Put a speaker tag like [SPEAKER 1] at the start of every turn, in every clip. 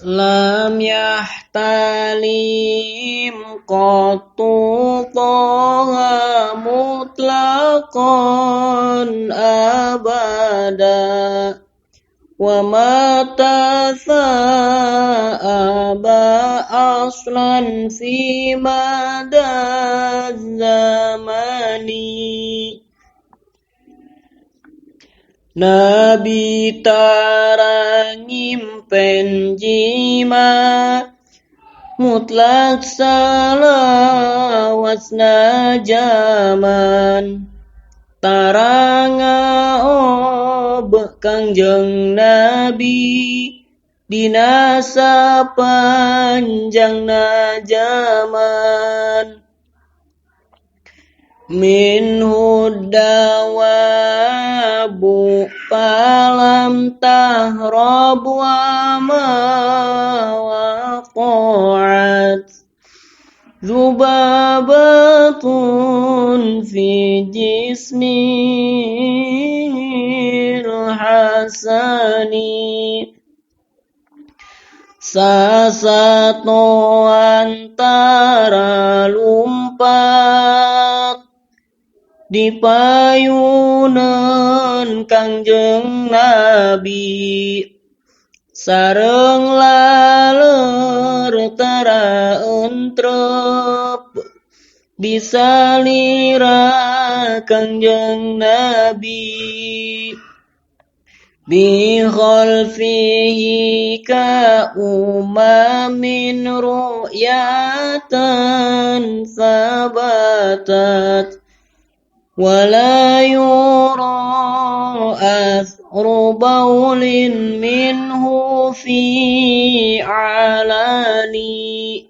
[SPEAKER 1] lam yahtalim qattu taha mutlaqan abada wa mata aba aslan fi mada zamani. Nabi tarangim penjima mutlak salawasna zaman taranga Kangjeng Nabi dinasa panjangna zaman minhu dawabu falam tahrab wa ma waqa'at zubabatun fi jismil hasani sasato antara lumpat di payunan Kangjeng Nabi sareng laler tara entrep disalira Kangjeng Nabi bi khalfihi ka umamin ru'yatan sabatat wala yura athru bawlin minhu fi alani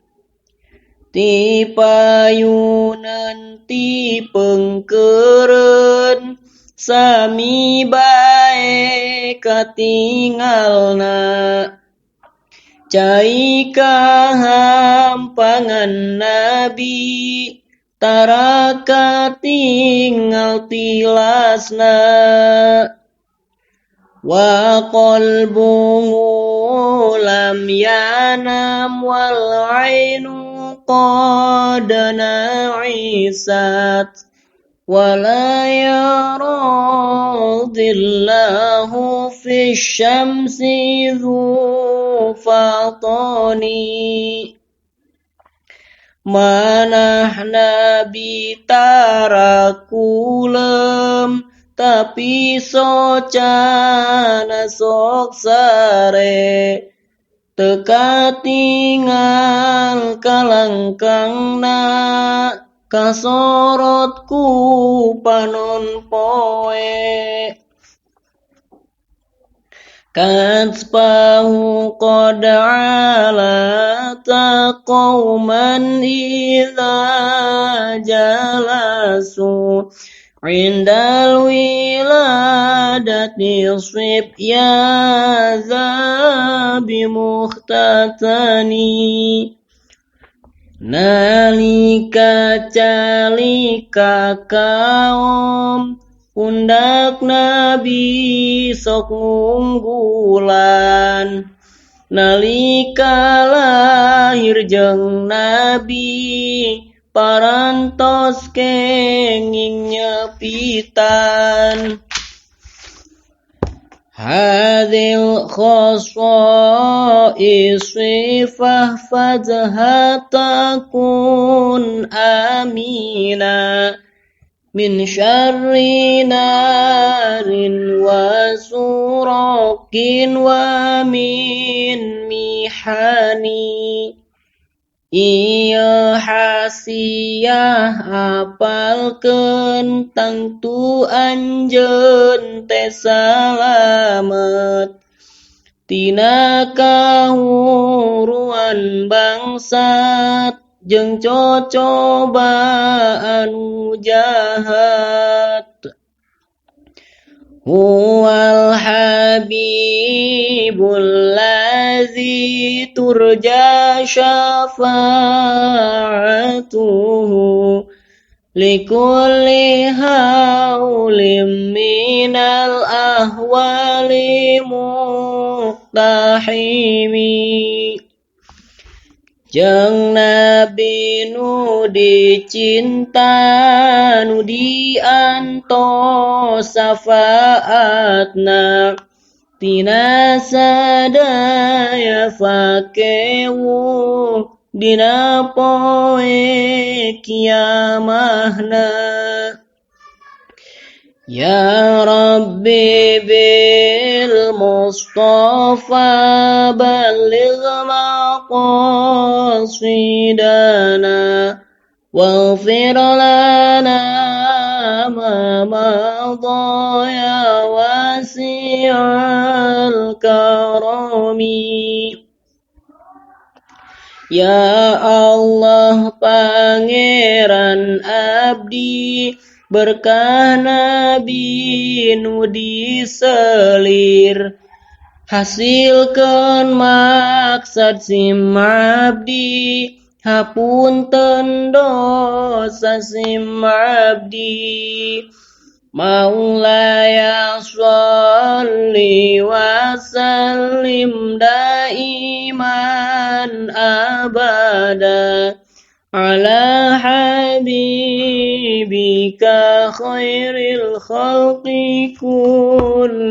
[SPEAKER 1] ti payunan ti pengkeureun sami bae katingalna cai kahampangan Nabi taraka tinggal tilasna wa qalbuhu lam yanam wal ainu qad na'isat wala yara dhillahu fi syamsi dhu fatani manah Nabi tarakulem tapi socana sok sare teka tinggal kalangkangna kasorotku panon poe katspahu qad alata qauman idza jalasu indal wiladati sib ya zabi muhtatani nalika calika kaum pundak Nabi sok ngunggulan nalika lahir jeung Nabi parantos kenging nyepitan hadil khosa'isi fahfadhatakun amina min syarri narin wa surakin wa min mihani iya hasiyah apalkeun tangtu anjeun teh salamet tina kahuruan bangsat jeung cocobaan jahat huwal habibul ladzi turja syafa'atuhu likulli haulim minal ahwali muqtahimi. Jeung Nabi nu dicinta nu diantos syafaatna tina sadaya fakeuh dina poe kiamahna. Ya Rabbi bil Mustafa balligh maqasidana waghfir lana ma madha ya wasi'al karami. Ya Allah Pangeran abdi berkah Nabi nu diselir hasilkeun maksad sim abdi hapunten dosa sim abdi. Maulaya sholli wa sallim daiman abada ala habibika khairil khalqi kullihimi.